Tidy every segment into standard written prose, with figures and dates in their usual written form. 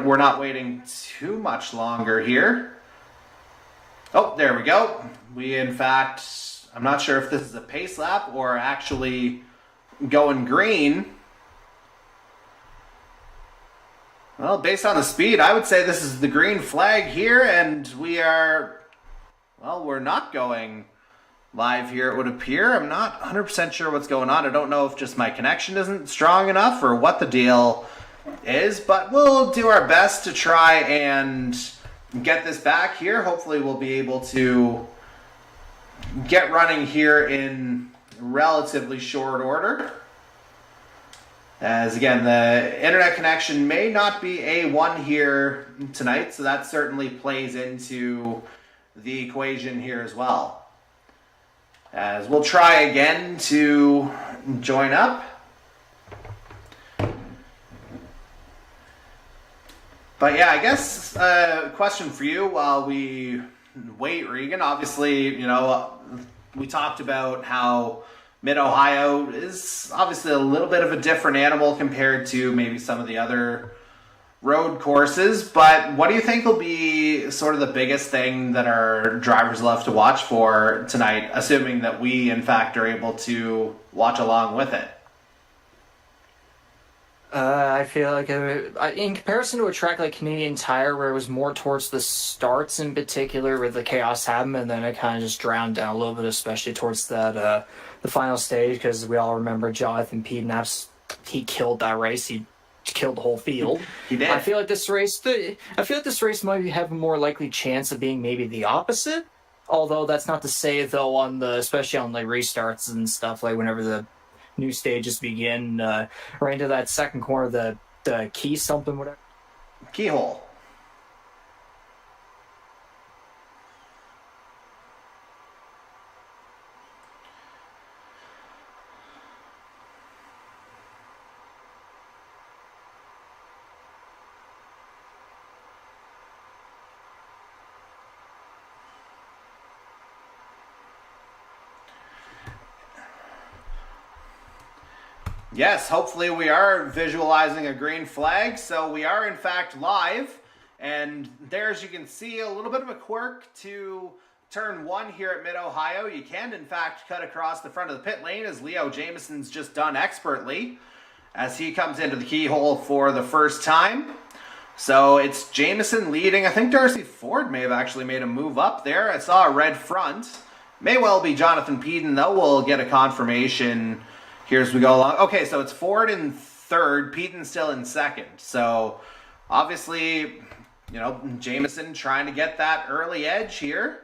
we're not waiting too much longer here. Oh, there we go. We, in fact, I'm not sure if this is a pace lap or actually going green. Well, based on the speed, I would say this is the green flag here, and we are, well, we're not going live here, it would appear. I'm not 100% sure what's going on. I don't know if just my connection isn't strong enough or what the deal is, but we'll do our best to try and get this back here. Hopefully we'll be able to get running here in relatively short order. As again, the internet connection may not be A1 here tonight, so that certainly plays into the equation here as well. As we'll try again to join up. But yeah, I guess a question for you while we wait, Regan. Obviously, you know, we talked about how Mid-Ohio is obviously a little bit of a different animal compared to maybe some of the other road courses, but what do you think will be sort of the biggest thing that our drivers love to watch for tonight, assuming that we, in fact, are able to watch along with it? I feel like in comparison to a track like Canadian Tire, where it was more towards the starts in particular, where the chaos happened, and then it kind of just drowned down a little bit, especially towards that the final stage, because we all remember Jonathan Peden, he killed that race. He killed the whole field. He did. I feel like this race might have a more likely chance of being maybe the opposite. Although that's not to say, though, especially on like restarts and stuff, like whenever the new stages begin, right into that second corner, the key something, whatever. Keyhole. Yes, hopefully we are visualizing a green flag, so we are in fact live, and there, as you can see, a little bit of a quirk to turn 1 here at Mid-Ohio. You can in fact cut across the front of the pit lane, as Leo Jamieson's just done expertly, as he comes into the keyhole for the first time. So it's Jamieson leading. I think Darcy Ford may have actually made a move up there. I saw a red front. May well be Jonathan Peden, though. We'll get a confirmation here as we go along. Okay, so it's Ford in third, Peden still in second. So obviously, you know, Jamieson trying to get that early edge here.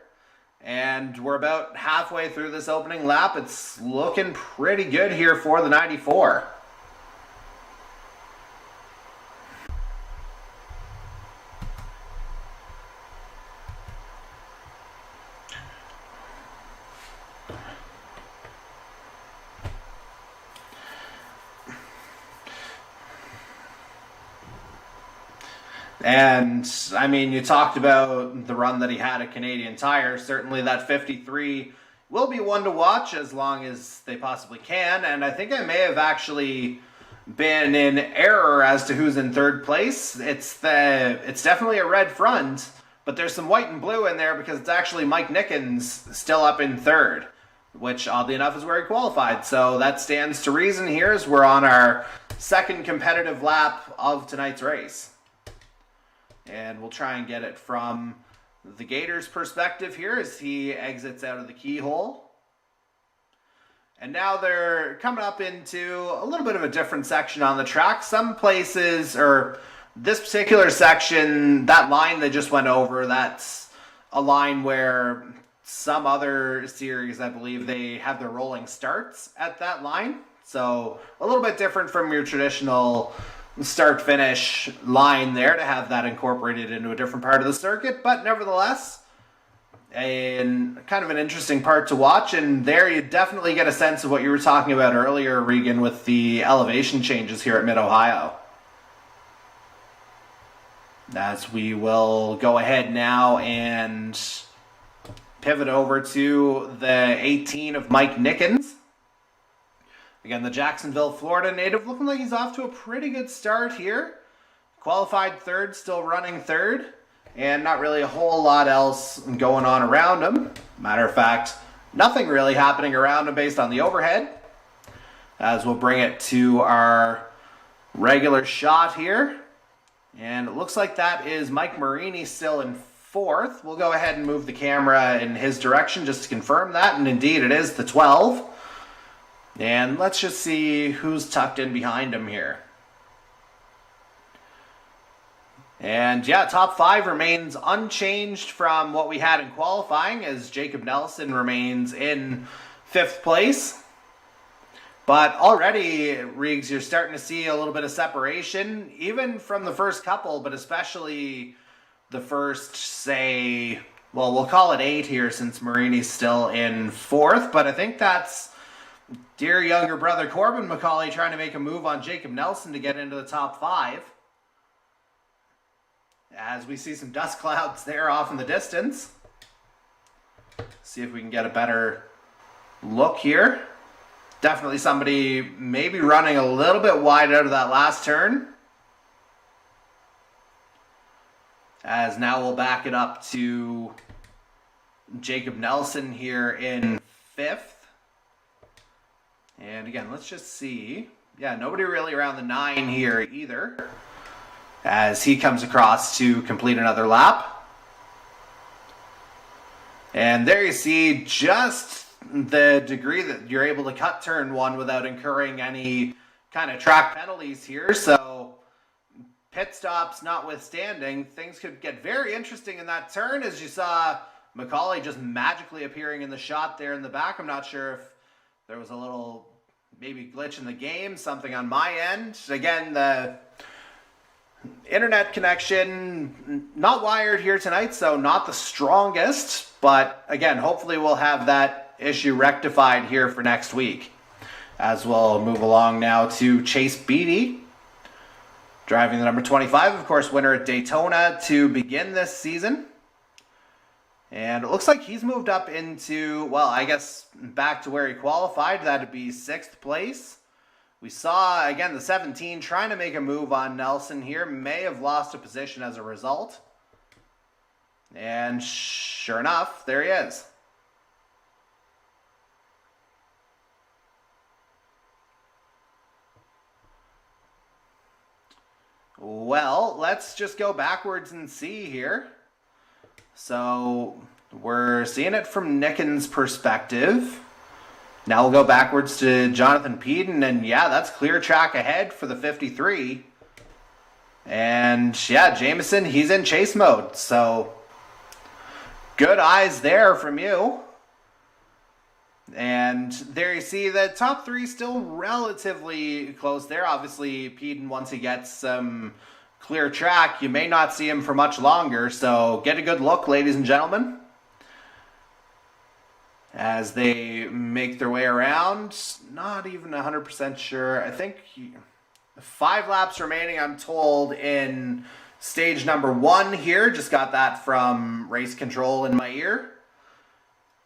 And we're about halfway through this opening lap. It's looking pretty good here for the 94. And, I mean, you talked about the run that he had at Canadian Tire. Certainly that 53 will be one to watch as long as they possibly can. And I think I may have actually been in error as to who's in third place. It's definitely a red front, but there's some white and blue in there because it's actually Mike Nickens still up in third, which oddly enough is where he qualified. So that stands to reason here as we're on our second competitive lap of tonight's race. And we'll try and get it from the Gator's perspective here as he exits out of the keyhole. And now they're coming up into a little bit of a different section on the track. Some places, or this particular section, that line they just went over, that's a line where some other series, I believe, they have their rolling starts at that line. So a little bit different from your traditional start-finish line there to have that incorporated into a different part of the circuit, but nevertheless, kind of an interesting part to watch. And there you definitely get a sense of what you were talking about earlier, Regan, with the elevation changes here at Mid-Ohio. As we will go ahead now and pivot over to the 18 of Mike Nickens. Again, the Jacksonville, Florida native, looking like he's off to a pretty good start here. Qualified third, still running third. And not really a whole lot else going on around him. Matter of fact, nothing really happening around him based on the overhead. As we'll bring it to our regular shot here. And it looks like that is Mike Marini still in fourth. We'll go ahead and move the camera in his direction just to confirm that. And indeed, it is the 12. And let's just see who's tucked in behind him here. And yeah, top 5 remains unchanged from what we had in qualifying, as Jacob Nelson remains in 5th place. But already, Riggs, you're starting to see a little bit of separation, even from the first couple, but especially the first, say, well, we'll call it 8 here since Marini's still in 4th. But I think that's dear younger brother Corbin McCauley trying to make a move on Jacob Nelson to get into the top 5. As we see some dust clouds there off in the distance. See if we can get a better look here. Definitely somebody maybe running a little bit wide out of that last turn. As now we'll back it up to Jacob Nelson here in 5th. And again, let's just see. Yeah, nobody really around the 9 here either, as he comes across to complete another lap. And there you see just the degree that you're able to cut turn 1 without incurring any kind of track penalties here. So pit stops notwithstanding, things could get very interesting in that turn, as you saw McCauley just magically appearing in the shot there in the back. I'm not sure if there was a little maybe glitch in the game, something on my end. Again, the internet connection not wired here tonight, so not the strongest, but again, hopefully we'll have that issue rectified here for next week. As we'll move along now to Chase Beatty, driving the number 25, of course, winner at Daytona to begin this season. And it looks like he's moved up into, well, I guess back to where he qualified. That'd be 6th place. We saw, again, the 17 trying to make a move on Nelson here. May have lost a position as a result. And sure enough, there he is. Well, let's just go backwards and see here. So we're seeing it from Nicken's perspective. Now we'll go backwards to Jonathan Peden, and yeah, that's clear track ahead for the 53. And yeah, Jameson, he's in chase mode, so good eyes there from you. And there you see the top 3 still relatively close there. Obviously, Peden, once he gets some clear track, you may not see him for much longer, so get a good look, ladies and gentlemen, as they make their way around. Not even 100% sure. I think 5 laps remaining, I'm told, in stage number 1 here. Just got that from race control in my ear.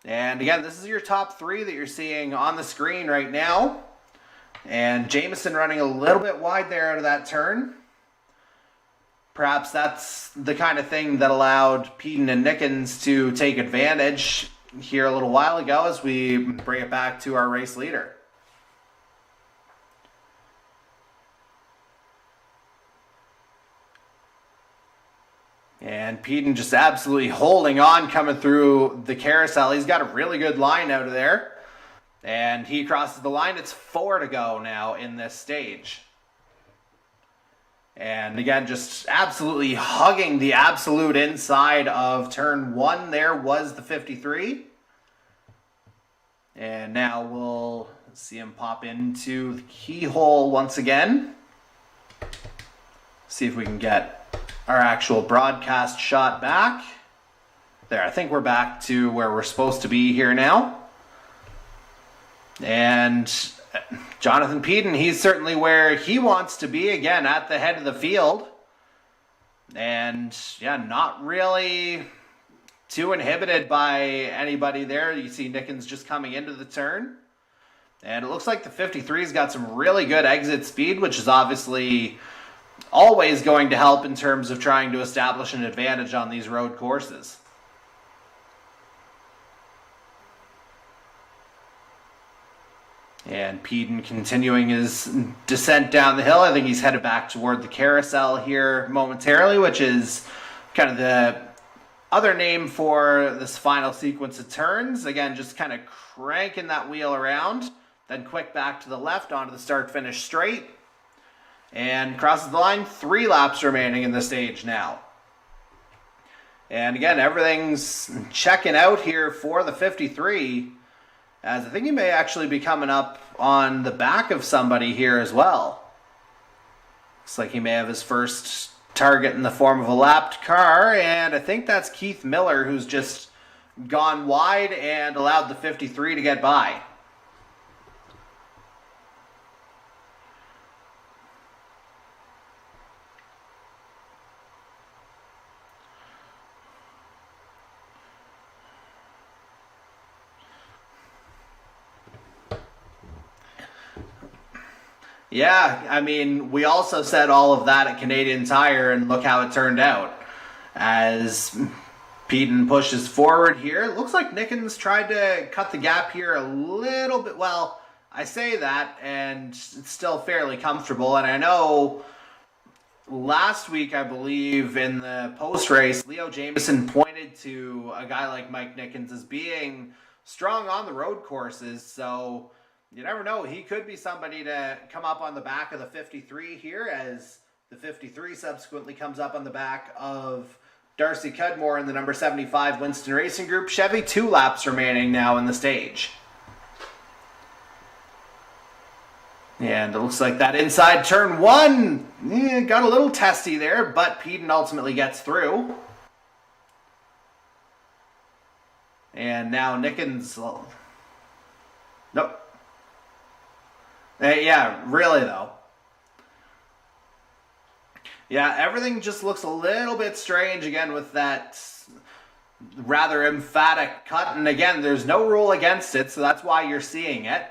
And again, this is your top 3 that you're seeing on the screen right now. And Jameson running a little bit wide there out of that turn. Perhaps that's the kind of thing that allowed Peden and Nickens to take advantage here a little while ago, as we bring it back to our race leader. And Peden just absolutely holding on coming through the carousel. He's got a really good line out of there. And he crosses the line. It's 4 to go now in this stage. And again, just absolutely hugging the absolute inside of turn 1 there was the 53. And now we'll see him pop into the keyhole once again. See if we can get our actual broadcast shot back. There, I think we're back to where we're supposed to be here now. And Jonathan Peden, he's certainly where he wants to be, again, at the head of the field. And yeah, not really too inhibited by anybody there. You see Nickens just coming into the turn. And it looks like the 53's got some really good exit speed, which is obviously always going to help in terms of trying to establish an advantage on these road courses. And Peden continuing his descent down the hill. I think he's headed back toward the carousel here momentarily, which is kind of the other name for this final sequence of turns. Again, just kind of cranking that wheel around, then quick back to the left onto the start-finish straight, and crosses the line. 3 laps remaining in the stage now. And again, everything's checking out here for the 53, as I think he may actually be coming up on the back of somebody here as well. Looks like he may have his first target in the form of a lapped car, and I think that's Keith Miller, who's just gone wide and allowed the 53 to get by. Yeah, I mean, we also said all of that at Canadian Tire, and look how it turned out. As Peden pushes forward here, it looks like Nickens tried to cut the gap here a little bit. Well, I say that, and it's still fairly comfortable. And I know last week, I believe, in the post-race, Leo Jameson pointed to a guy like Mike Nickens as being strong on the road courses, so you never know. He could be somebody to come up on the back of the 53 here, as the 53 subsequently comes up on the back of Darcy Cudmore in the number 75 Winston Racing Group Chevy. 2 laps remaining now in the stage. And it looks like that inside turn 1 got a little testy there, but Peden ultimately gets through. And now Nickens... Nope. Yeah, really though. Yeah, everything just looks a little bit strange again with that rather emphatic cut. And again, there's no rule against it, so that's why you're seeing it.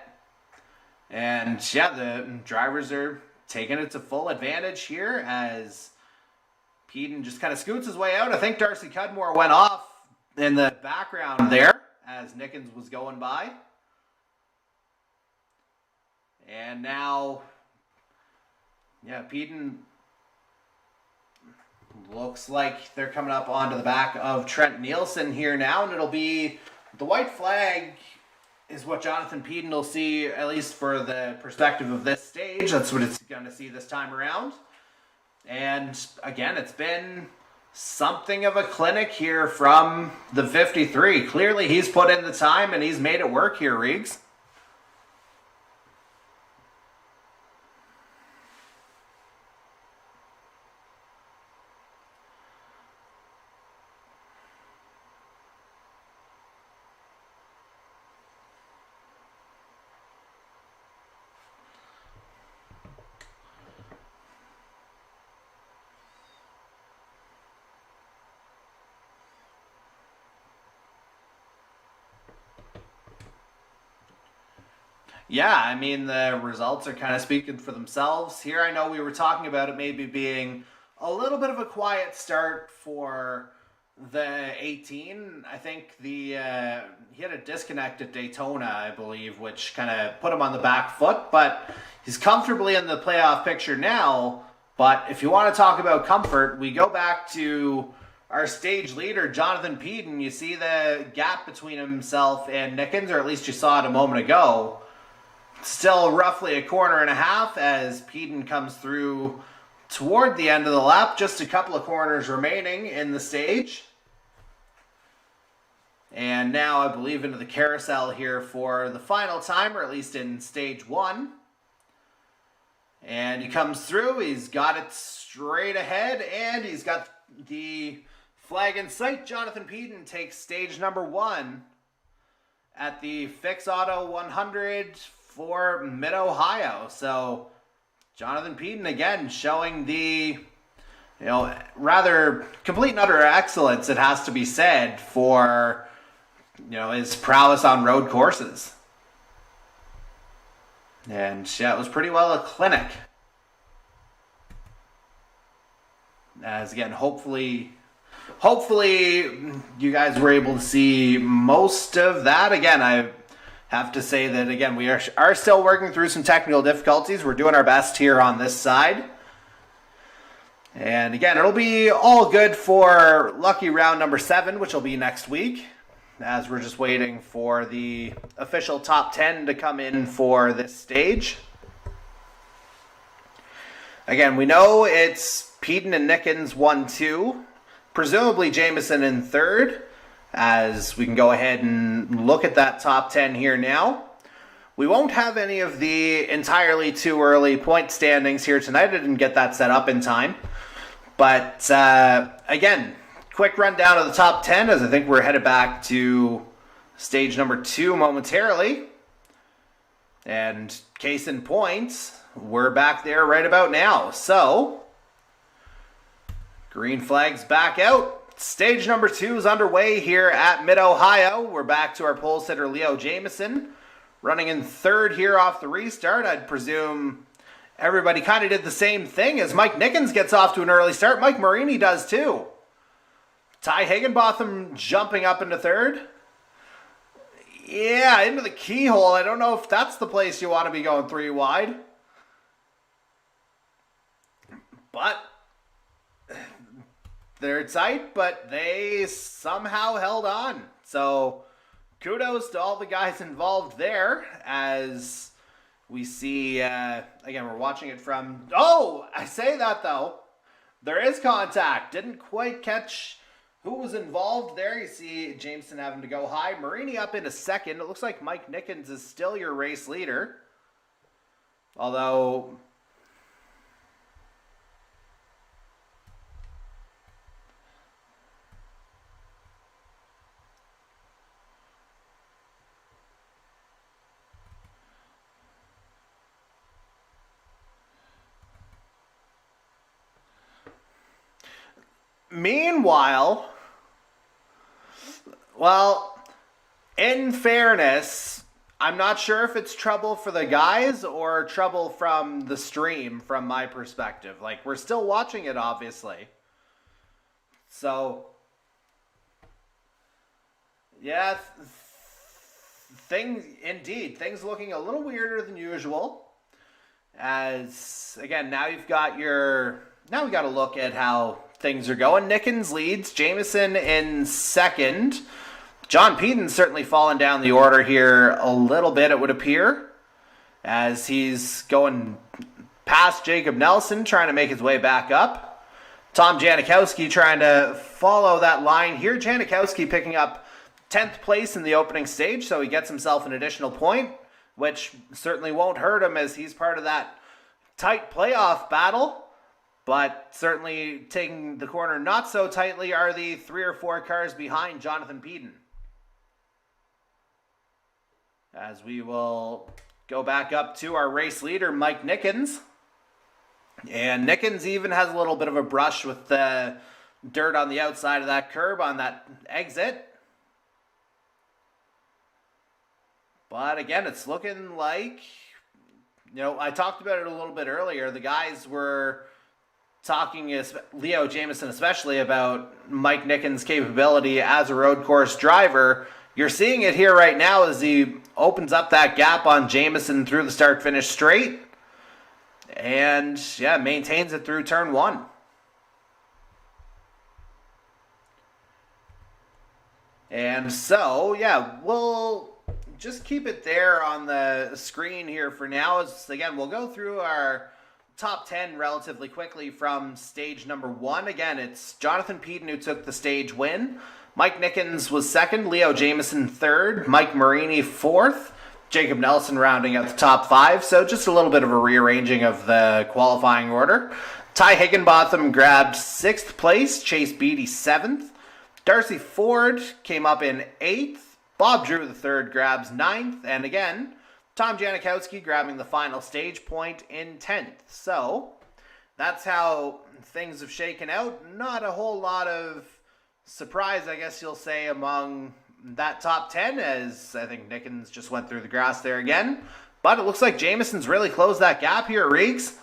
And yeah, the drivers are taking it to full advantage here as Peden just kind of scoots his way out. I think Darcy Cudmore went off in the background there as Nickens was going by. And now, yeah, Peden looks like they're coming up onto the back of Trent Nielsen here now, and it'll be the white flag is what Jonathan Peden will see, at least for the perspective of this stage. That's what it's going to see this time around. And again, it's been something of a clinic here from the 53. Clearly, he's put in the time and he's made it work here, Riggs. Yeah, I mean, the results are kind of speaking for themselves here. I know we were talking about it maybe being a little bit of a quiet start for the 18. I think he had a disconnect at Daytona, I believe, which kind of put him on the back foot, but he's comfortably in the playoff picture now. But if you want to talk about comfort, we go back to our stage leader, Jonathan Peden. You see the gap between himself and Nickens, or at least you saw it a moment ago. Still roughly a corner and a half as Peden comes through toward the end of the lap. Just a couple of corners remaining in the stage. And now I believe into the carousel here for the final time, or at least in stage 1. And he comes through. He's got it straight ahead, and he's got the flag in sight. Jonathan Peden takes stage number 1 at the Fix Auto 100 for Mid-Ohio. So Jonathan Peden again showing the rather complete and utter excellence, it has to be said, for his prowess on road courses. And yeah, it was pretty well a clinic. As again, hopefully you guys were able to see most of that. Again, I have to say that, again, we are still working through some technical difficulties. We're doing our best here on this side. And again, it'll be all good for lucky round number 7, which will be next week, as we're just waiting for the official top 10 to come in for this stage. Again, we know it's Peden and Nickens 1-2, presumably Jameson in 3rd, as we can go ahead and look at that top 10 here now. We won't have any of the entirely too early point standings here tonight. I didn't get that set up in time. But again, quick rundown of the top 10, as I think we're headed back to stage number 2 momentarily. And case in point, we're back there right about now. So, green flag's back out. Stage number 2 is underway here at Mid-Ohio. We're back to our pole sitter, Leo Jameson, running in 3rd here off the restart. I'd presume everybody kind of did the same thing as Mike Nickens gets off to an early start. Mike Marini does too. Ty Higginbotham jumping up into 3rd. Yeah, into the keyhole. I don't know if that's the place you want to be going 3 wide. But they're tight, but they somehow held on. So kudos to all the guys involved there, as we see, again, we're watching it from, oh, I say that though, there is contact. Didn't quite catch who was involved there. You see Jameson having to go high. Marini up into 2nd. It looks like Mike Nickens is still your race leader. Although, meanwhile, well, in fairness, I'm not sure if it's trouble for the guys or trouble from the stream from my perspective. Like, we're still watching it, obviously. So, yeah, things looking a little weirder than usual. As, again, now we got to look at how things are going. Nickens leads, Jameson in 2nd. John Peden's certainly fallen down the order here a little bit, it would appear, as he's going past Jacob Nelson, trying to make his way back up. Tom Janikowski trying to follow that line here. Janikowski picking up 10th place in the opening stage, so he gets himself an additional point, which certainly won't hurt him as he's part of that tight playoff battle. But certainly taking the corner not so tightly are the 3 or 4 cars behind Jonathan Peden. As we will go back up to our race leader, Mike Nickens. And Nickens even has a little bit of a brush with the dirt on the outside of that curb on that exit. But again, it's looking like, I talked about it a little bit earlier. The guys were talking, Leo Jameson especially, about Mike Nickens' capability as a road course driver. You're seeing it here right now as he opens up that gap on Jameson through the start-finish straight. And, yeah, maintains it through turn 1. And so, yeah, we'll just keep it there on the screen here for now. As, again, we'll go through our top 10 relatively quickly from stage number 1. Again, it's Jonathan Peden who took the stage win. Mike Nickens was 2nd, Leo Jameson 3rd, Mike Marini 4th, Jacob Nelson rounding out the top 5. So just a little bit of a rearranging of the qualifying order. Ty Higginbotham grabbed 6th place, Chase Beatty 7th, Darcy Ford came up in 8th, Bob Drew III grabs 9th, and again, Tom Janikowski grabbing the final stage point in 10th. So that's how things have shaken out. Not a whole lot of surprise, I guess you'll say, among that top 10, as I think Nickens just went through the grass there again. But it looks like Jameson's really closed that gap here, Reeks.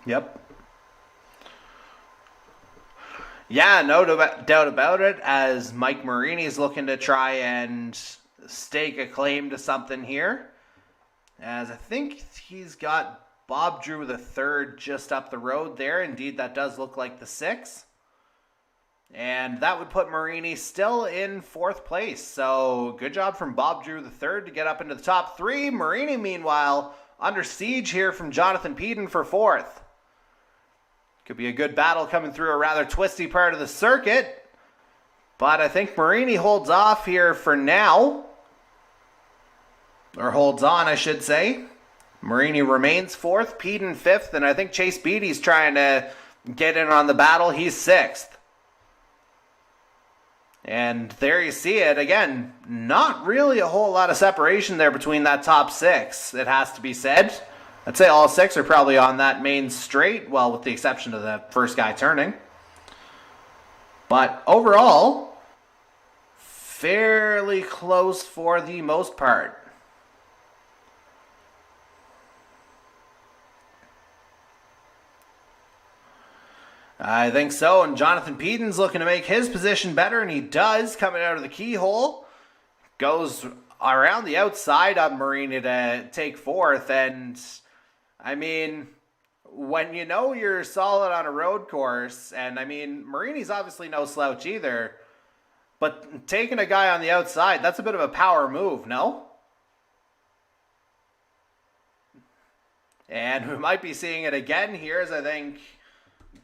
Yep. Yeah, no doubt about it, as Mike Marini's looking to try and stake a claim to something here. As I think he's got Bob Drew the third just up the road there. Indeed, that does look like the 6. And that would put Marini still in 4th place. So good job from Bob Drew the third to get up into the top 3. Marini, meanwhile, under siege here from Jonathan Peden for 4th. Could be a good battle coming through a rather twisty part of the circuit. But I think Marini holds off here for now. Or holds on, I should say. Marini remains 4th, Peden 5th, and I think Chase Beatty's trying to get in on the battle. He's 6th. And there you see it. Again, not really a whole lot of separation there between that top 6, it has to be said. I'd say all 6 are probably on that main straight, well, with the exception of the first guy turning. But overall, fairly close for the most part. I think so, and Jonathan Peden's looking to make his position better, and he does, coming out of the keyhole. Goes around the outside on Marini to take 4th, and I mean, when you know you're solid on a road course, and I mean, Marini's obviously no slouch either, but taking a guy on the outside, that's a bit of a power move, no? And we might be seeing it again here, as I think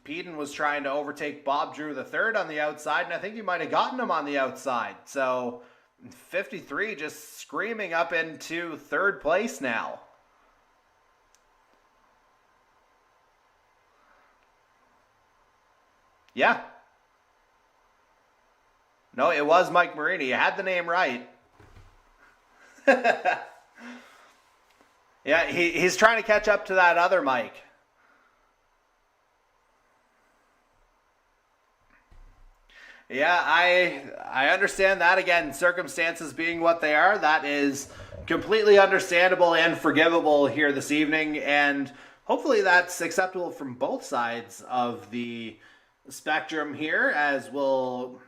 Peden was trying to overtake Bob Drew the third on the outside, and I think he might have gotten him on the outside. So 53 just screaming up into 3rd place now. Yeah. No, it was Mike Marini. You had the name right. Yeah, he's trying to catch up to that other Mike. Yeah, I understand that. Again, circumstances being what they are, that is completely understandable and forgivable here this evening, and hopefully that's acceptable from both sides of the spectrum here, as we'll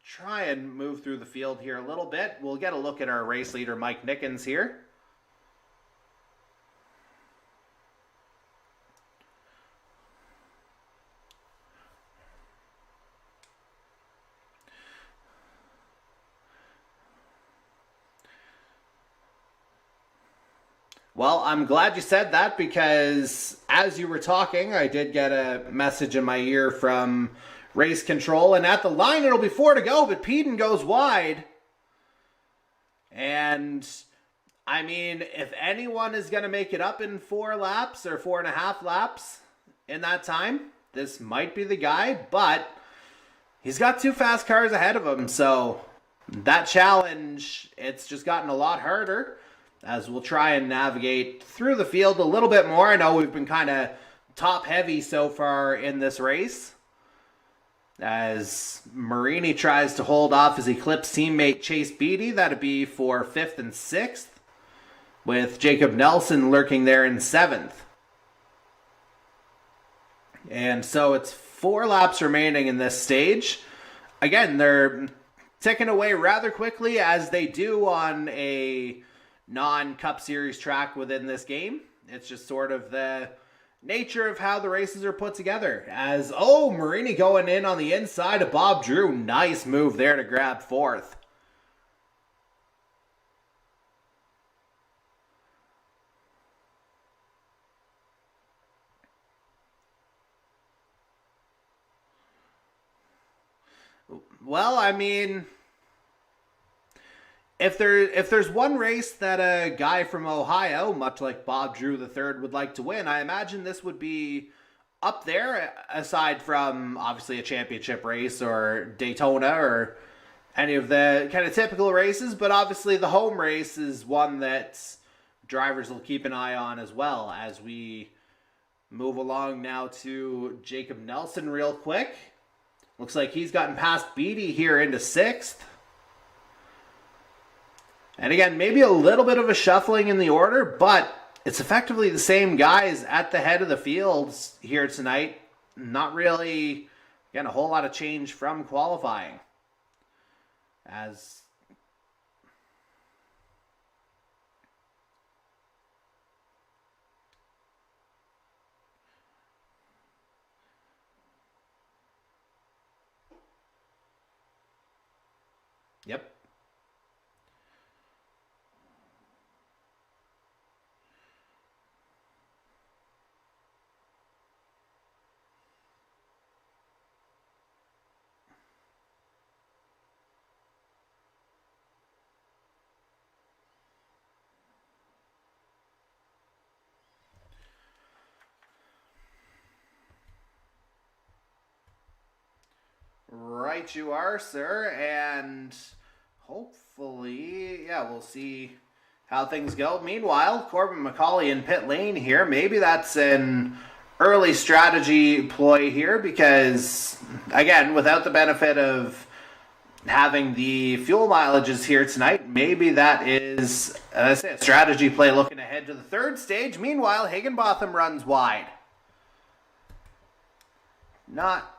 try and move through the field here a little bit. We'll get a look at our race leader, Mike Nickens, here. Well, I'm glad you said that, because as you were talking, I did get a message in my ear from Race Control, and at the line it'll be 4 to go, but Peden goes wide. And, I mean, if anyone is going to make it up in 4 laps or 4.5 laps in that time, this might be the guy, but he's got 2 fast cars ahead of him, so that challenge, it's just gotten a lot harder, as we'll try and navigate through the field a little bit more. I know we've been kind of top heavy so far in this race, as Marini tries to hold off his Eclipse teammate Chase Beatty. That'd be for 5th and 6th, with Jacob Nelson lurking there in 7th. And so it's 4 laps remaining in this stage. Again, they're ticking away rather quickly, as they do on a non-Cup Series track within this game. It's just sort of the nature of how the races are put together. As, oh, Marini going in on the inside of Bob Drew. Nice move there to grab 4th. Well, I mean, if there's one race that a guy from Ohio, much like Bob Drew III, would like to win, I imagine this would be up there, aside from obviously a championship race or Daytona or any of the kind of typical races. But obviously the home race is one that drivers will keep an eye on as well, as we move along now to Jacob Nelson real quick. Looks like he's gotten past Beatty here into 6th. And again, maybe a little bit of a shuffling in the order, but it's effectively the same guys at the head of the fields here tonight. Not really, again, a whole lot of change from qualifying. As yep. Right you are, sir, and hopefully, yeah, we'll see how things go. Meanwhile, Corbin McCauley in pit lane here. Maybe that's an early strategy ploy here because, again, without the benefit of having the fuel mileages here tonight, maybe that is, as I say, a strategy play looking ahead to the third stage. Meanwhile, Higginbotham runs wide. Not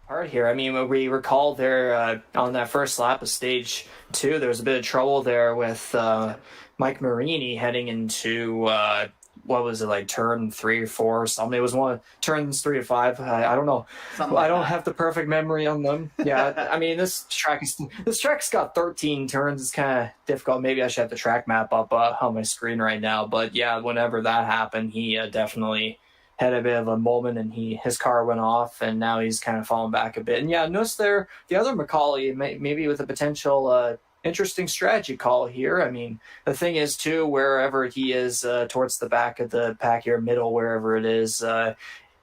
hard here. I mean, we recall there on that first lap of stage 2, there was a bit of trouble there with Mike Marini heading into what was it, like turn 3 or 4 or something. It was one of turns 3 to 5. I don't know. I don't have the perfect memory on them. Yeah, I mean this track's got 13 turns. It's kind of difficult. Maybe I should have the track map up on my screen right now. But yeah, whenever that happened, he definitely had a bit of a moment, and his car went off, and now he's kind of fallen back a bit. And yeah, notice there the other McCauley maybe with a potential interesting strategy call here. I mean, the thing is too, wherever he is towards the back of the pack here, middle, wherever it is,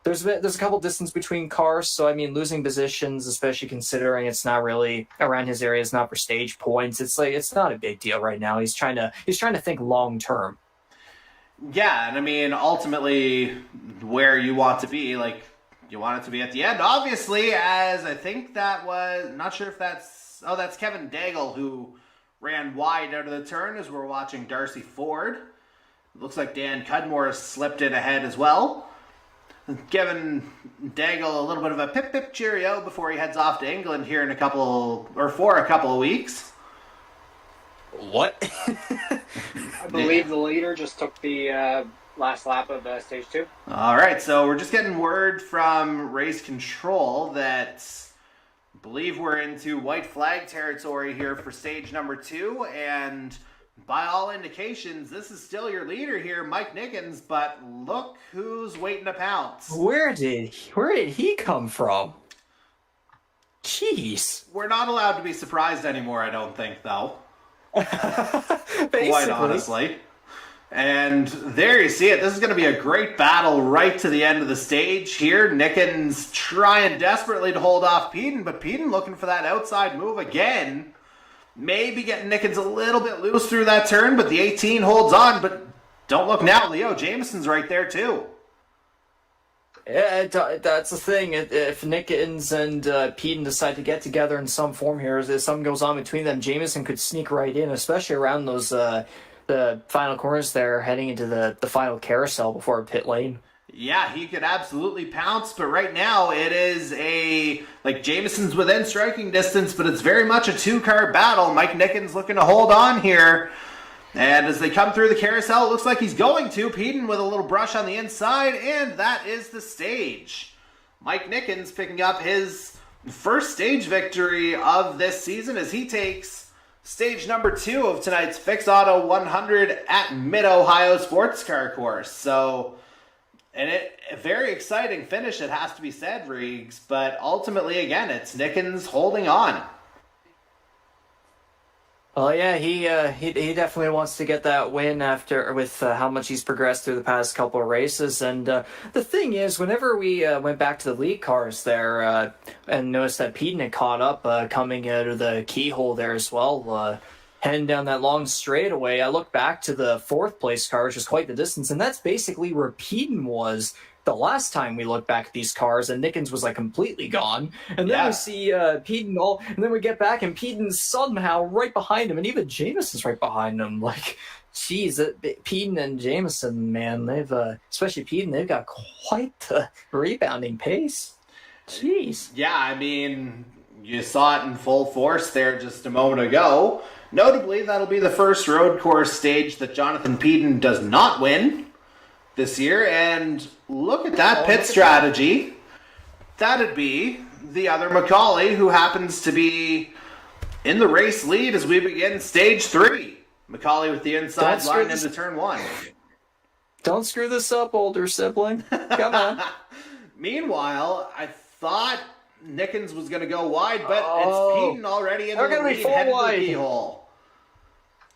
there's a couple distance between cars. So I mean, losing positions, especially considering it's not really around his area, it's not for stage points. It's like it's not a big deal right now. He's trying to think long term. Yeah, and I mean, ultimately, where you want to be, like, you want it to be at the end, obviously, as I think that was, not sure if that's Kevin Daigle who ran wide out of the turn as we're watching Darcy Ford. It looks like Dan Cudmore slipped in ahead as well. Giving Daigle a little bit of a pip cheerio before he heads off to England here in for a couple of weeks. What? I believe the leader just took the last lap of stage 2. All right, so we're just getting word from Race Control that I believe we're into white flag territory here for stage number 2, and by all indications, this is still your leader here, Mike Nickens, but look who's waiting to pounce. Where did he come from? Jeez. We're not allowed to be surprised anymore, I don't think, though. Basically. Quite honestly. And there you see it. This is going to be a great battle right to the end of the stage here. Nickens trying desperately to hold off Peden, but Peden looking for that outside move again. Maybe getting Nickens a little bit loose through that turn, but the 18 holds on. But don't look now. Leo Jameson's right there too. Yeah, that's the thing. If Nickens and Peden decide to get together in some form here, if something goes on between them, Jameson could sneak right in, especially around those the final corners there, heading into the final carousel before pit lane. Yeah, he could absolutely pounce, but right now it is Jameson's within striking distance, but it's very much a 2-car battle. Mike Nickens looking to hold on here. And as they come through the carousel, it looks like he's going to. Peden with a little brush on the inside, and that is the stage. Mike Nickens picking up his first stage victory of this season as he takes stage number 2 of tonight's Fix Auto 100 at Mid-Ohio Sports Car Course. So, a very exciting finish, it has to be said, Reegs, but ultimately, again, it's Nickens holding on. Well, yeah, he definitely wants to get that win with how much he's progressed through the past couple of races. And the thing is, whenever we went back to the lead cars there and noticed that Peden had caught up coming out of the keyhole there as well, heading down that long straightaway, I looked back to the 4th place car, which was quite the distance, and that's basically where Peden was the last time we looked back at these cars, and Nickens was like completely gone. And then we see Peden and then we get back, and Peden's somehow right behind him, and even Jameson's right behind him. Like, geez, Peden and Jameson, man, they've especially Peden, they've got quite the rebounding pace. Jeez. Yeah, I mean, you saw it in full force there just a moment ago. Notably, that'll be the first road course stage that Jonathan Peden does not win this year. And look at that pit strategy. That'd be the other Macaulay, who happens to be in the race lead as we begin stage 3. Macaulay with the inside line into turn 1. Don't screw this up, older sibling. Come on. Meanwhile, I thought Nickens was going to go wide, but it's Peden already in the lead, headed to the keyhole.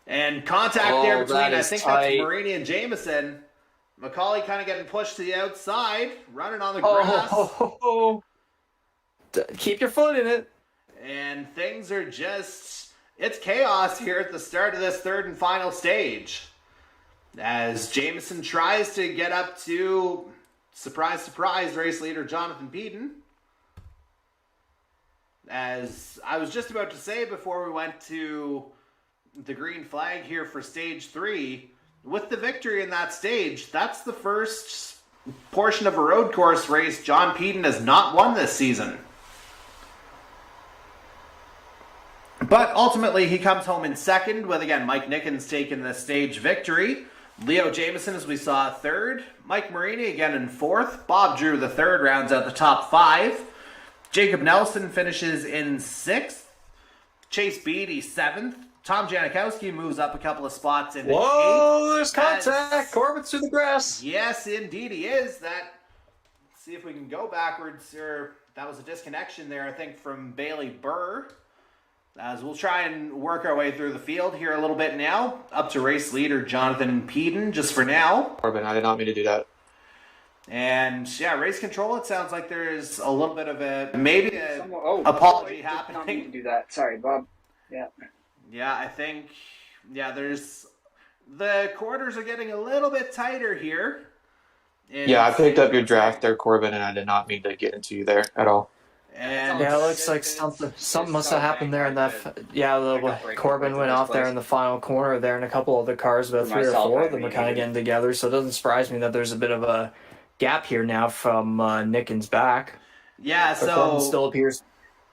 And contact there between, I think that's Marini and Jameson. Macaulay kind of getting pushed to the outside, running on the grass. Keep your foot in it. And things are just, it's chaos here at the start of this third and final stage. As Jameson tries to get up to, surprise, surprise, race leader Jonathan Peden. As I was just about to say before we went to the green flag here for stage 3, with the victory in that stage, that's the first portion of a road course race John Peden has not won this season. But ultimately, he comes home in second with, again, Mike Nickens taking the stage victory. Leo Jameson, as we saw, third. Mike Marini, again, in fourth. Bob Drew, the third, rounds out the top 5. Jacob Nelson finishes in 6th. Chase Beatty, 7th. Tom Janikowski moves up a couple of spots into 8th. Whoa, there's contact. Corbett's through the grass. Yes, indeed he is. Let's see if we can go backwards. That was a disconnection there, I think, from Bailey Burr. As we'll try and work our way through the field here a little bit now. Up to race leader Jonathan Peden, just for now. Corbin, I did not mean to do that. And yeah, race control, it sounds like there's a little bit of apology happening. I didn't mean to do that. Sorry, Bob. Yeah. Yeah, I think, the quarters are getting a little bit tighter here. Yeah, I picked up your draft there, Corbin, and I did not mean to get into you there at all. And yeah, it looks like something must have happened there in that. Corbin went off there in the final corner there, and a couple of the cars, about 3 or 4 of them are kind of getting together. So it doesn't surprise me that there's a bit of a gap here now from Nickens back. Yeah, but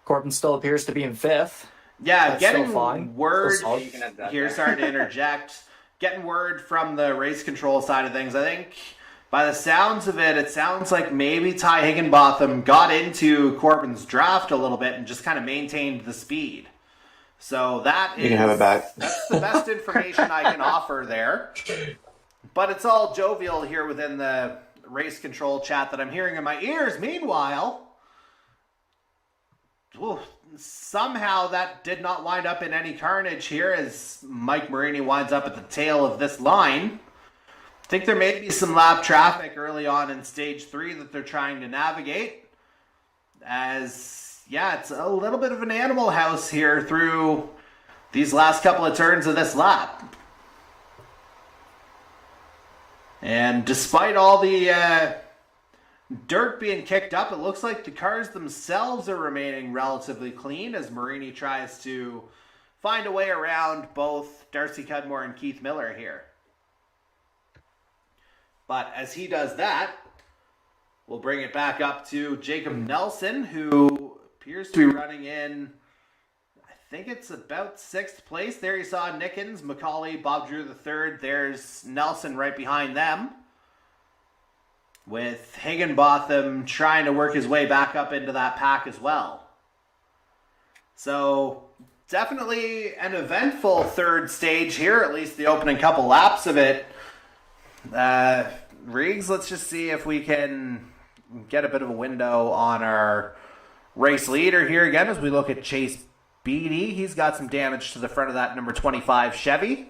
Corbin still appears to be in 5th. Yeah, That's getting fine. word here, sorry to interject. Getting word from the race control side of things. I think by the sounds of it, it sounds like maybe Ty Higginbotham got into Corbin's draft a little bit and just kind of maintained the speed. So you can have it back. That's the best information I can offer there. But it's all jovial here within the race control chat that I'm hearing in my ears. Meanwhile, somehow that did not wind up in any carnage here as Mike Marini winds up at the tail of this line. I think there may be some lap traffic early on in stage 3 that they're trying to navigate. As, it's a little bit of an animal house here through these last couple of turns of this lap. And despite all the dirt being kicked up, it looks like the cars themselves are remaining relatively clean as Marini tries to find a way around both Darcy Cudmore and Keith Miller here. But as he does that, we'll bring it back up to Jacob Nelson, who appears to be running in, I think it's about 6th place. There you saw Nickens, Macaulay, Bob Drew the third. There's Nelson right behind them, with Higginbotham trying to work his way back up into that pack as well. So definitely an eventful third stage here, at least the opening couple laps of it. Riggs, let's just see if we can get a bit of a window on our race leader here again as we look at Chase Beatty. He's got some damage to the front of that number 25 Chevy.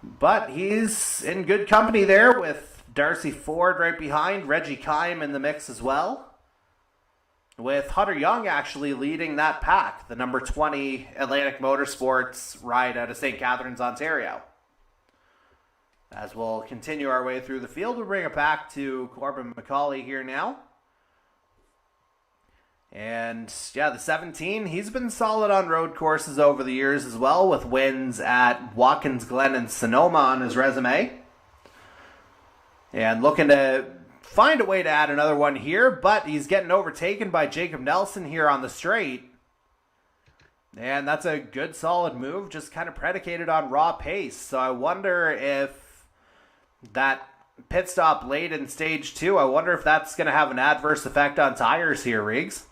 But he's in good company there with Darcy Ford right behind, Reggie Kime in the mix as well, with Hunter Young actually leading that pack, the number 20 Atlantic Motorsports ride out of St. Catharines, Ontario. As we'll continue our way through the field, we'll bring it back to Corbin McCauley here now. And yeah, the 17, he's been solid on road courses over the years as well, with wins at Watkins Glen and Sonoma on his resume. And looking to find a way to add another one here, but he's getting overtaken by Jacob Nelson here on the straight. And that's a good solid move, just kind of predicated on raw pace. So I wonder if that pit stop late in stage 2, I wonder if that's going to have an adverse effect on tires here, Riggs.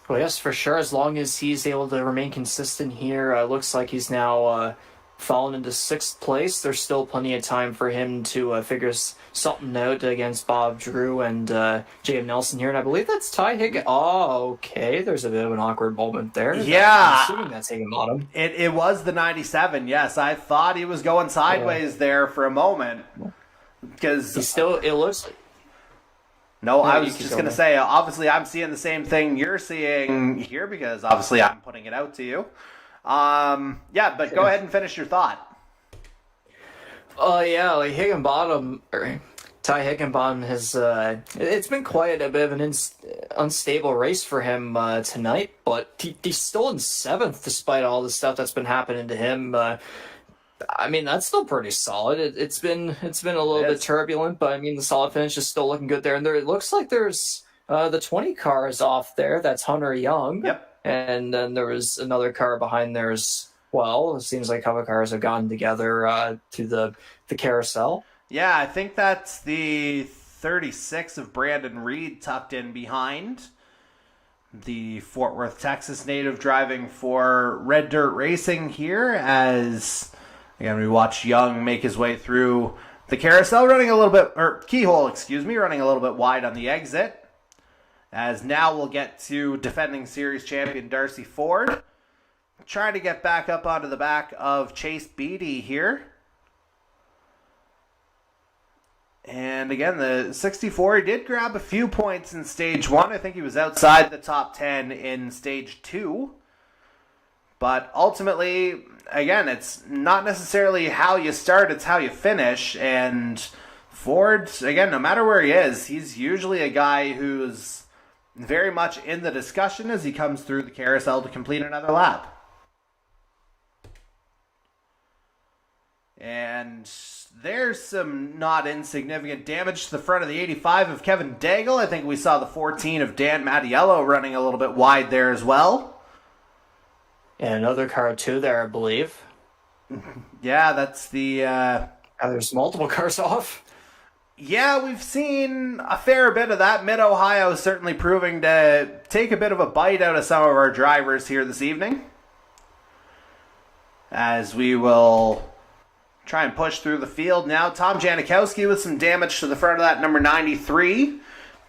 Well, yes, for sure. As long as he's able to remain consistent here, looks like he's now fallen into 6th place. There's still plenty of time for him to figure something out against Bob Drew and Jacob Nelson here. And I believe that's Ty Higgins. Oh, okay. There's a bit of an awkward moment there. Yeah. I'm assuming that's Higginbottom. It was the 97, yes. I thought he was going sideways there for a moment. Because He's still, it looks... No, I you was keep just going. going to say, obviously I'm seeing the same thing you're seeing here because obviously I'm putting it out to you. Yeah, but go ahead and finish your thought. Yeah, like Higginbottom, or Ty Higginbottom has, it's been quite a bit of an unstable race for him tonight, but he's still in 7th despite all the stuff that's been happening to him. I mean, that's still pretty solid. It's been a little bit turbulent, but I mean, the solid finish is still looking good there. And it looks like there's the 20 car is off there. That's Hunter Young. Yep. And then there was another car behind there as well. It seems like a couple of cars have gotten together to the carousel. Yeah, I think that's the 36 of Brandon Reed tucked in behind. The Fort Worth, Texas native driving for Red Dirt Racing here as... Again, we watch Young make his way through the carousel, running a little bit, or keyhole, excuse me, running a little bit wide on the exit. As now we'll get to defending series champion Darcy Ford, trying to get back up onto the back of Chase Beatty here. And again, the 64, he did grab a few points in stage 1. I think he was outside the top 10 in stage 2. But ultimately, again, it's not necessarily how you start, it's how you finish. And Ford, again, no matter where he is, he's usually a guy who's very much in the discussion as he comes through the carousel to complete another lap. And there's some not insignificant damage to the front of the 85 of Kevin Daigle. I think we saw the 14 of Dan Mattiello running a little bit wide there as well. And another car too there, I believe. Yeah, that's the... There's multiple cars off. Yeah, we've seen a fair bit of that. Mid-Ohio is certainly proving to take a bit of a bite out of some of our drivers here this evening. As we will try and push through the field now. Tom Janikowski with some damage to the front of that number 93.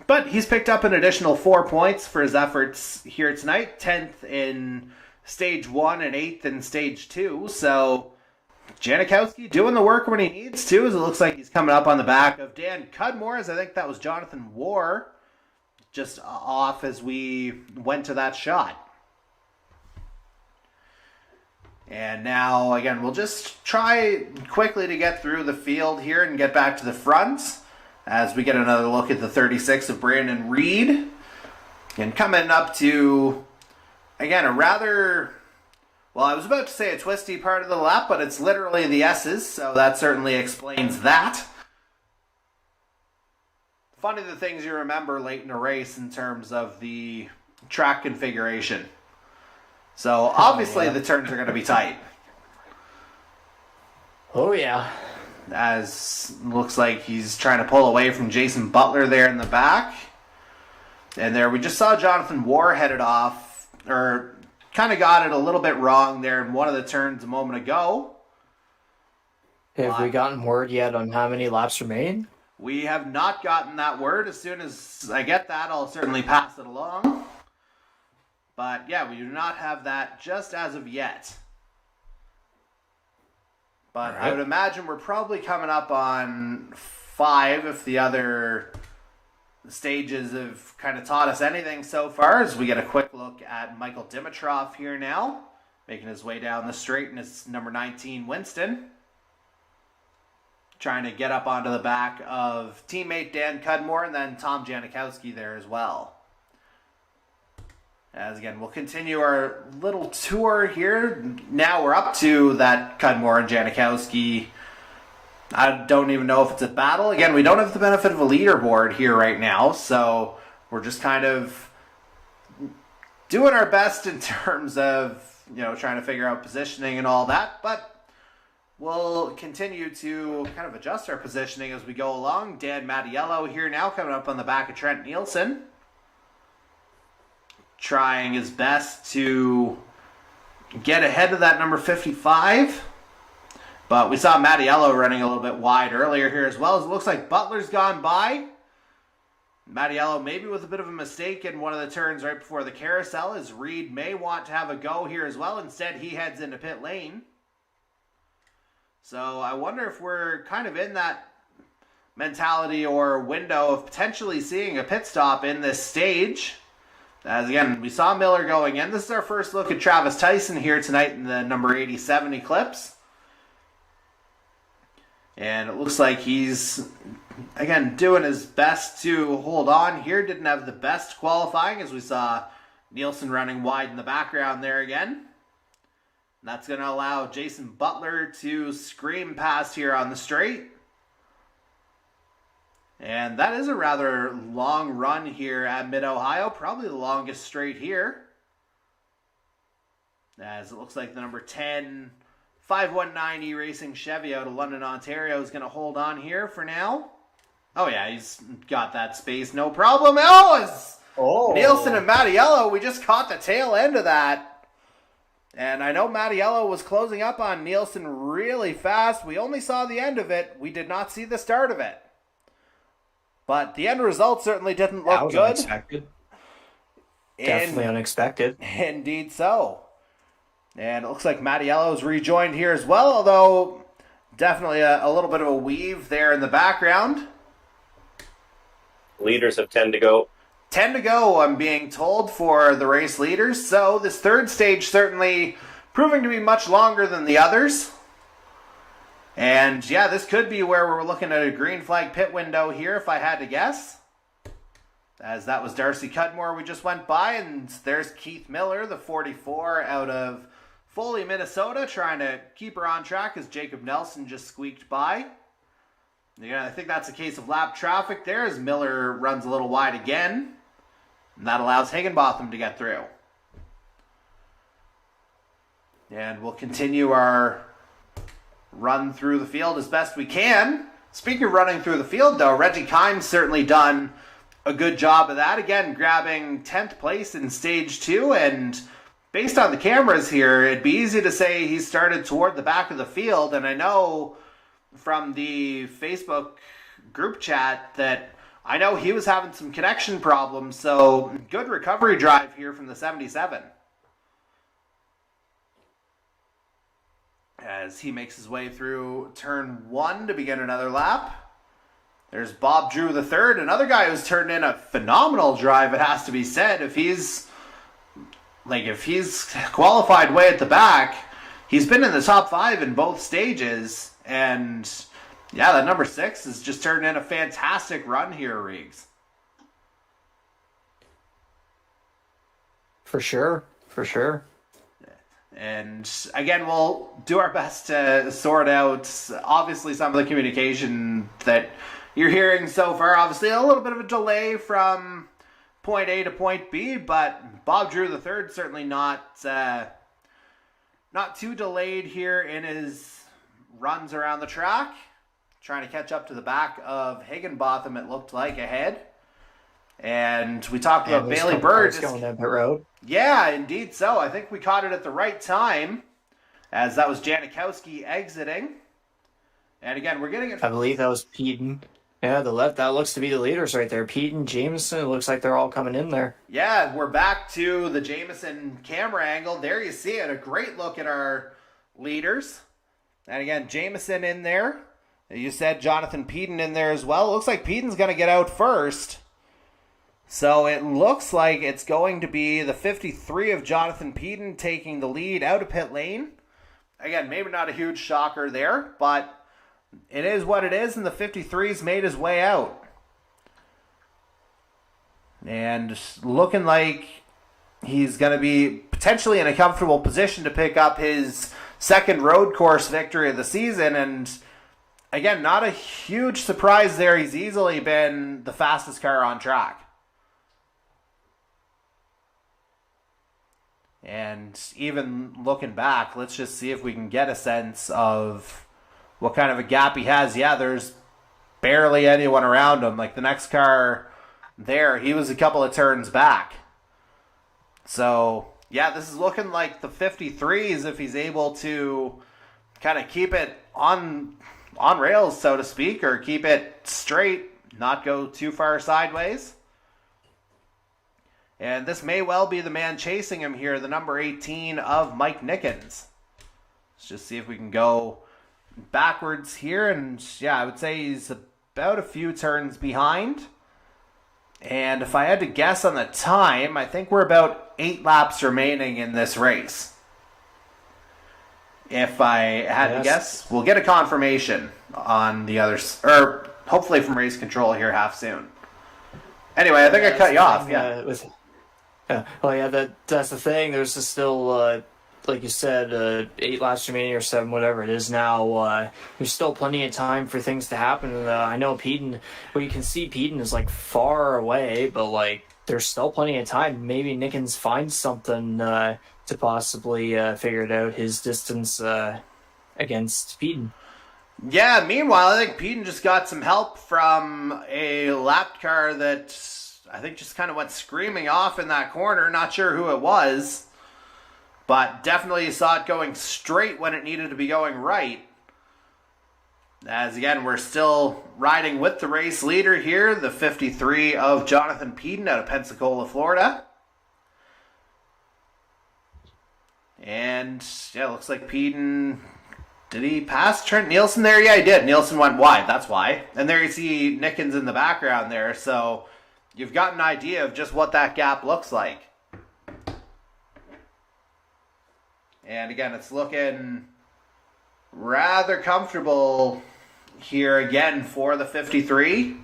But he's picked up an additional 4 points for his efforts here tonight. 10th in stage 1 and 8th in stage 2. So Janikowski doing the work when he needs to, as it looks like he's coming up on the back of Dan Cudmore, as I think that was Jonathan War just off as we went to that shot. And now, again, we'll just try quickly to get through the field here and get back to the front as we get another look at the 36 of Brandon Reed. And coming up to, again, a rather... Well, I was about to say a twisty part of the lap, but it's literally the S's, so that certainly explains that. Funny the things you remember late in a race in terms of the track configuration. So, obviously, the turns are going to be tight. Oh, yeah. As looks like he's trying to pull away from Jason Butler there in the back. And there we just saw Jonathan War headed off, or... kind of got it a little bit wrong there in one of the turns a moment ago. Have we gotten word yet on how many laps remain? We have not gotten that word. As soon as I get that, I'll certainly pass it along. But yeah, we do not have that just as of yet. But I would imagine we're probably coming up on 5 if the other stages have kind of taught us anything so far, as we get a quick look at Michael Dimitrov here now Making his way down the straight, and it's number 19, Winston. Trying to get up onto the back of teammate Dan Cudmore, and then Tom Janikowski there as well. As again, we'll continue our little tour here. Now we're up to that Cudmore and Janikowski. I don't even know if it's a battle. Again, we don't have the benefit of a leaderboard here right now, so we're just kind of doing our best in terms of, trying to figure out positioning and all that, but we'll continue to kind of adjust our positioning as we go along. Dan Mattiello here now coming up on the back of Trent Nielsen. Trying his best to get ahead of that number 55. But we saw Mattiello running a little bit wide earlier here as well. As it looks like Butler's gone by. Mattiello maybe with a bit of a mistake in one of the turns right before the carousel, as Reed may want to have a go here as well. Instead, he heads into pit lane. So I wonder if we're kind of in that mentality or window of potentially seeing a pit stop in this stage. As again, we saw Miller going in. This is our first look at Travis Tyson here tonight in the number 87 Eclipse. And it looks like he's, again, doing his best to hold on here. Didn't have the best qualifying, as we saw Nielsen running wide in the background there again. And that's going to allow Jason Butler to scream past here on the straight. And that is a rather long run here at Mid-Ohio. Probably the longest straight here. As it looks like the number 10 5190 Racing Chevy out of London, Ontario is going to hold on here for now. Oh yeah, he's got that space, no problem. Nielsen and Mattiello, we just caught the tail end of that. And I know Mattiello was closing up on Nielsen really fast. We only saw the end of it. We did not see the start of it. But the end result certainly didn't look good. Unexpected. Definitely unexpected. Indeed so. And it looks like Mattiello's rejoined here as well, although definitely a little bit of a weave there in the background. Leaders have 10 to go. 10 to go, I'm being told, for the race leaders. So this third stage certainly proving to be much longer than the others. And yeah, this could be where we're looking at a green flag pit window here, if I had to guess. As that was Darcy Cudmore we just went by, and there's Keith Miller, the 44 out of Foley, Minnesota, trying to keep her on track as Jacob Nelson just squeaked by. Yeah, I think that's a case of lap traffic there as Miller runs a little wide again. And that allows Higginbotham to get through. And we'll continue our run through the field as best we can. Speaking of running through the field, though, Reggie Kime's certainly done a good job of that. Again, grabbing 10th place in stage 2, and based on the cameras here, it'd be easy to say he started toward the back of the field. And I know from the Facebook group chat that I know he was having some connection problems, so good recovery drive here from the 77. As he makes his way through turn 1 to begin another lap. There's Bob Drew the third, another guy who's turned in a phenomenal drive, it has to be said. If he's qualified way at the back, he's been in the top 5 in both stages. And yeah, that number 6 has just turned in a fantastic run here, Riggs. For sure. And again, we'll do our best to sort out, obviously, some of the communication that you're hearing so far. Obviously, a little bit of a delay from point A to point B, but Bob Drew the third certainly not too delayed here in his runs around the track. Trying to catch up to the back of Higginbotham, it looked like, ahead. And we talked about Bailey Bird. Going down pit road. Yeah, indeed so. I think we caught it at the right time, as that was Janikowski exiting. And again, we're getting it. I believe that was Peden. Yeah, that looks to be the leaders right there. Peden, Jameson, it looks like they're all coming in there. Yeah, we're back to the Jameson camera angle. There you see it. A great look at our leaders. And again, Jameson in there. You said Jonathan Peden in there as well. It looks like Peden's going to get out first. So it looks like it's going to be the 53 of Jonathan Peden taking the lead out of pit lane. Again, maybe not a huge shocker there, but it is what it is, and the 53's made his way out. And looking like he's going to be potentially in a comfortable position to pick up his second road course victory of the season. And again, not a huge surprise there. He's easily been the fastest car on track. And even looking back, let's just see if we can get a sense of what kind of a gap he has. Yeah, there's barely anyone around him. Like the next car there, he was a couple of turns back. So, yeah, this is looking like the 53s if he's able to kind of keep it on rails, so to speak, or keep it straight, not go too far sideways. And this may well be the man chasing him here, the number 18 of Mike Nickens. Let's just see if we can go backwards here. And, yeah, I would say he's about a few turns behind. And if I had to guess on the time, I think we're about 8 laps remaining in this race. If I had to guess, we'll get a confirmation on the others, or hopefully from race control here half soon. Anyway, I think I cut you off. That's the thing. There's still, like you said, 8 laps remaining or 7, whatever it is now. There's still plenty of time for things to happen. I know Peden, well, you can see Peden is like far away, but like there's still plenty of time. Maybe Nickens finds something to possibly figure it out his distance against Peden. Yeah, meanwhile, I think Peden just got some help from a lapped car that I think just kind of went screaming off in that corner. Not sure who it was, but definitely saw it going straight when it needed to be going right. As again, we're still riding with the race leader here, the 53 of Jonathan Peden out of Pensacola, Florida. And yeah, looks like Peden, did he pass Trent Nielsen there? Yeah, he did. Nielsen went wide, that's why. And there you see Nickens in the background there, so you've got an idea of just what that gap looks like. And again, it's looking rather comfortable here again for the 53.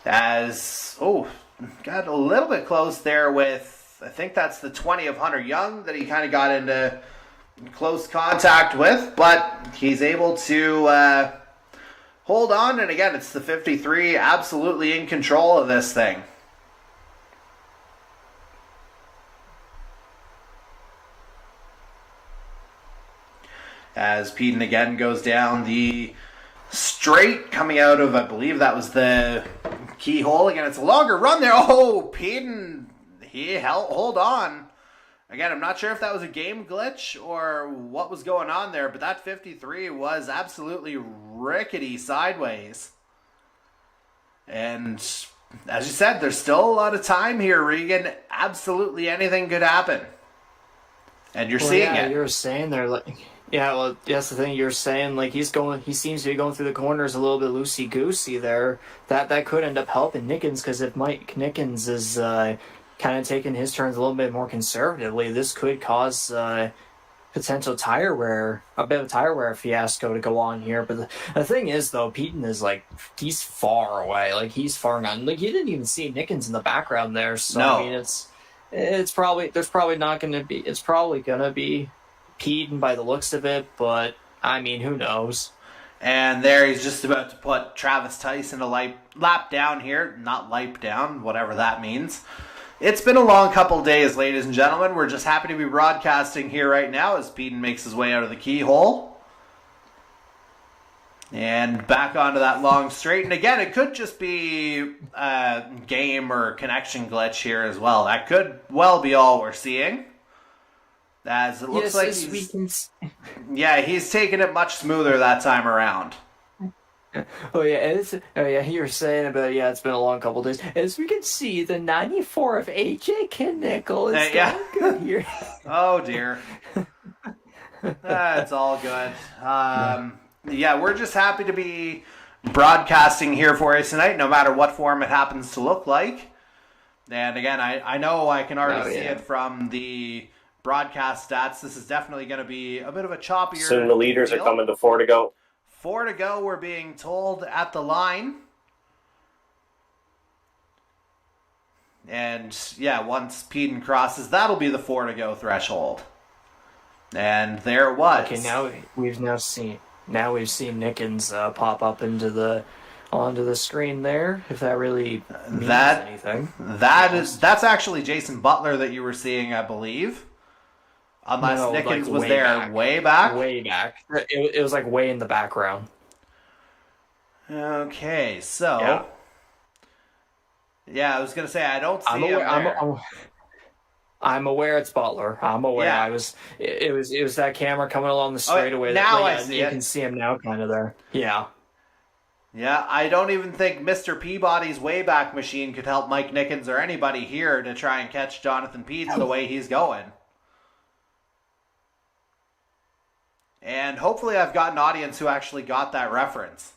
As, got a little bit close there with, I think that's the 20 of Hunter Young that he kind of got into close contact with. But he's able to hold on. And again, it's the 53 absolutely in control of this thing. As Peden again goes down the straight coming out of, I believe that was the keyhole. Again, it's a longer run there. Oh, Peden, hold on. Again, I'm not sure if that was a game glitch or what was going on there, but that 53 was absolutely rickety sideways. And as you said, there's still a lot of time here, Regan. Absolutely anything could happen. And you're seeing it. You're saying there, like... Yeah, well, that's the thing you're saying. Like he seems to be going through the corners a little bit loosey goosey there. That could end up helping Nickens, because if Mike Nickens is kind of taking his turns a little bit more conservatively, this could cause potential tire wear, a bit of tire wear fiasco to go on here. But the thing is, though, Peden is like he's far away. Like he's far gone. Like you didn't even see Nickens in the background there. So no. I mean, it's probably gonna be Peden by the looks of it, but I mean, who knows? And there he's just about to put Travis Tyson a lap down here. Not lipe down, whatever that means. It's been a long couple days, ladies and gentlemen. We're just happy to be broadcasting here right now as Peden makes his way out of the keyhole. And back onto that long straight. And again, it could just be a game or connection glitch here as well. That could well be all we're seeing. As it looks like he's taking it much smoother that time around. You were saying about it's been a long couple days. As we can see, the 94 of AJ Kinnickel is going good here. Oh dear, it's all good. We're just happy to be broadcasting here for you tonight, no matter what form it happens to look like. And again, I know I can already see it from the broadcast stats. This is definitely going to be a bit of a choppier. Soon the leaders are coming to 4 to go. 4 to go, we're being told at the line. And yeah, once Peden crosses, that'll be the 4 to go threshold. And there it was. Okay, now we've seen Nickens pop up onto the screen there. If that really means anything. That's actually Jason Butler that you were seeing, I believe. Unless Nickens was there way back. Way back. It was like way in the background. Okay, so yeah, I was gonna say I don't see him there. I'm aware it's Butler. I'm aware. Yeah. It was that camera coming along the straightaway. Now I see you it. can see him now, kind of there. Yeah. Yeah, I don't even think Mr. Peabody's Wayback Machine could help Mike Nickens or anybody here to try and catch Jonathan Peden the way he's going. And hopefully I've got an audience who actually got that reference.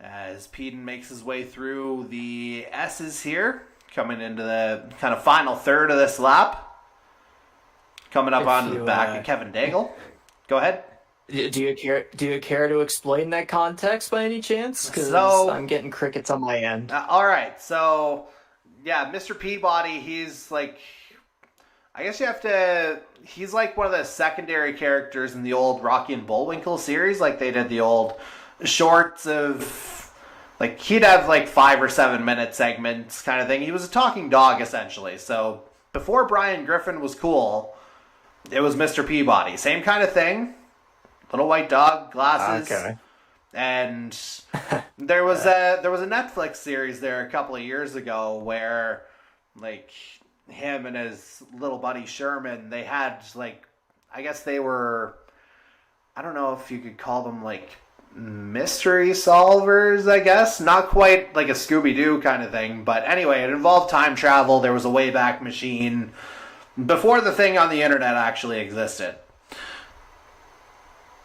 As Peden makes his way through the S's here, coming into the kind of final third of this lap. Coming up onto the back of Kevin Daigle. Go ahead. Do you care to explain that context by any chance? Because I'm getting crickets on my end. All right, so yeah, Mr. Peabody, he's like, I guess you have to. He's like one of the secondary characters in the old Rocky and Bullwinkle series, like they did the old shorts of, like he'd have like 5 or 7 minute segments kind of thing. He was a talking dog essentially. So before Brian Griffin was cool, it was Mr. Peabody, same kind of thing. Little white dog, glasses. Okay. And there was a Netflix series there a couple of years ago where like him and his little buddy Sherman, they had like, I guess they were, I don't know if you could call them like mystery solvers, I guess. Not quite like a Scooby-Doo kind of thing, but anyway, it involved time travel. There was a Wayback Machine before the thing on the internet actually existed.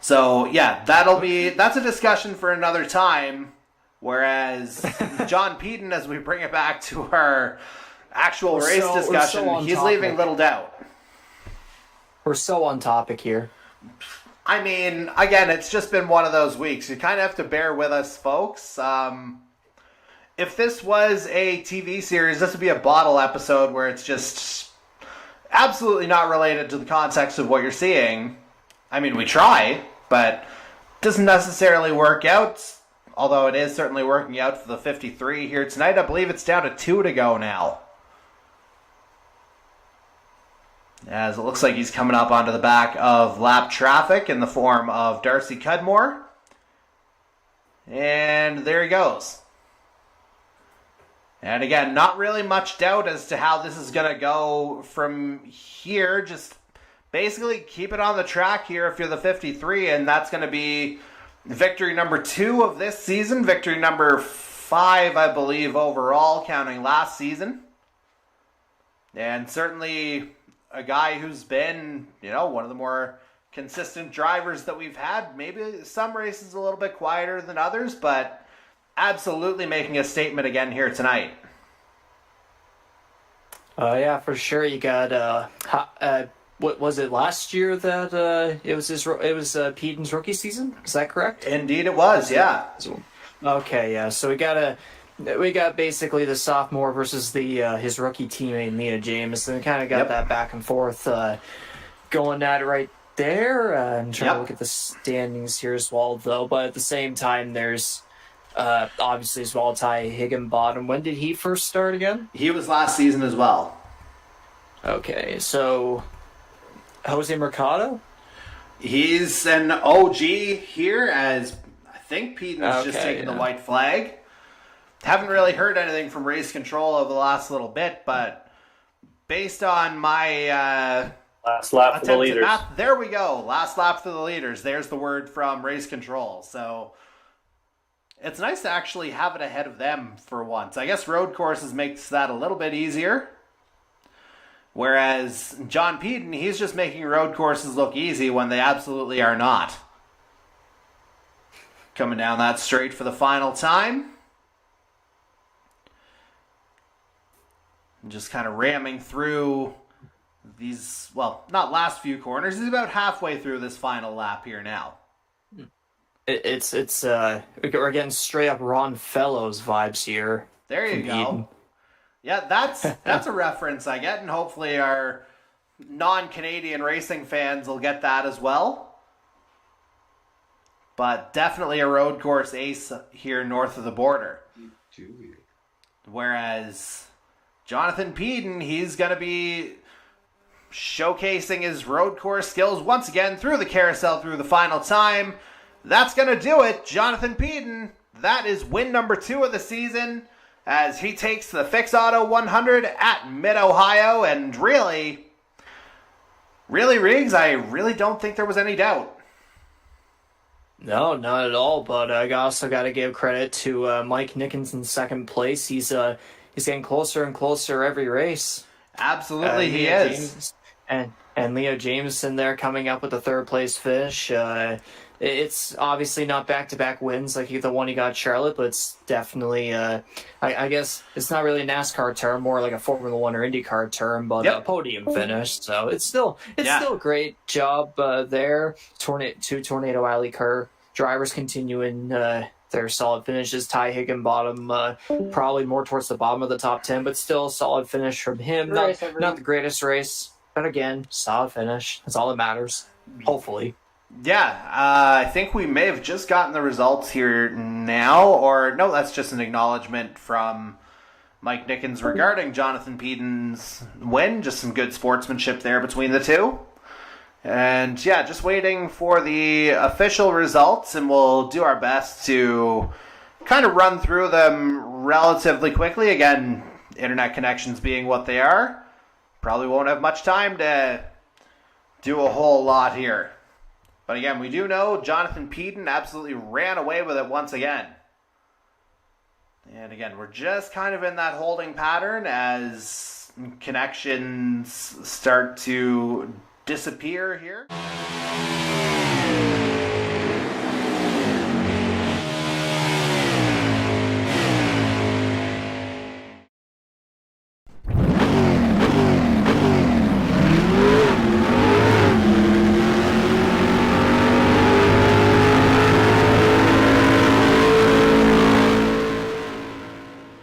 So yeah, that's a discussion for another time. Whereas John Peden, as we bring it back to our actual race discussion, he's leaving little doubt. We're so on topic here. I mean, again, it's just been one of those weeks. You kind of have to bear with us, folks. If this was a TV series, this would be a bottle episode where it's just absolutely not related to the context of what you're seeing. I mean, we try, but it doesn't necessarily work out, although it is certainly working out for the 53 here tonight. I believe it's down to 2 to go now. As it looks like he's coming up onto the back of lap traffic in the form of Darcy Cudmore. And there he goes. And again, not really much doubt as to how this is going to go from here. Just basically keep it on the track here if you're the 53, and that's going to be victory number 2 of this season. Victory number 5, I believe, overall, counting last season. And certainly a guy who's been, one of the more consistent drivers that we've had. Maybe some races a little bit quieter than others, but absolutely making a statement again here tonight. Yeah, for sure. You got what was it last year that it was Peden's rookie season? Is that correct? Indeed, it was. Yeah. Okay, yeah. So we got basically the sophomore versus the his rookie teammate Nina James, and we kind of got that back and forth going at it right there. I'm trying to look at the standings here as well, though. But at the same time, there's obviously as well Ty Higginbottom. When did he first start again? He was last season as well. Okay, so Jose Mercado? He's an OG here, as I think Peden's just taken the white flag. Haven't really heard anything from Race Control over the last little bit, but based on my last lap for the leaders. There we go. Last lap for the leaders. There's the word from Race Control. So it's nice to actually have it ahead of them for once. I guess road courses makes that a little bit easier. Whereas John Peden, he's just making road courses look easy when they absolutely are not. Coming down that straight for the final time. And just kind of ramming through these, well, not last few corners. He's about halfway through this final lap here now. We're getting straight up Ron Fellows vibes here. There you go. Eden. Yeah, that's a reference I get, and hopefully our non-Canadian racing fans will get that as well. But definitely a road course ace here north of the border. Whereas Jonathan Peden, he's going to be showcasing his road course skills once again through the carousel through the final time. That's going to do it. Jonathan Peden, that is win number 2 of the season as he takes the Fix Auto 100 at Mid-Ohio. And really, Riggs, I really don't think there was any doubt. No, not at all. But I also got to give credit to Mike Nickens in second place. He's getting closer and closer every race. Absolutely, he Leo is. James, and Leo Jameson there coming up with a third place finish. It's obviously not back-to-back wins like the one he got at Charlotte, but it's definitely, I guess it's not really a NASCAR term, more like a Formula One or IndyCar term, but a podium finish. So it's still a great job there. Two Tornado Alley car drivers continuing their solid finishes. Ty Higginbottom probably more towards the bottom of the top 10, but still a solid finish from him. Not the greatest race, but again, solid finish. That's all that matters. Hopefully. Yeah, I think we may have just gotten the results here now, or no, that's just an acknowledgement from Mike Nickens regarding Jonathan Peden's win. Just some good sportsmanship there between the two. And yeah, just waiting for the official results, and we'll do our best to kind of run through them relatively quickly. Again, internet connections being what they are, probably won't have much time to do a whole lot here. But again, we do know Jonathan Peden absolutely ran away with it once again. And again, we're just kind of in that holding pattern as connections start to disappear here.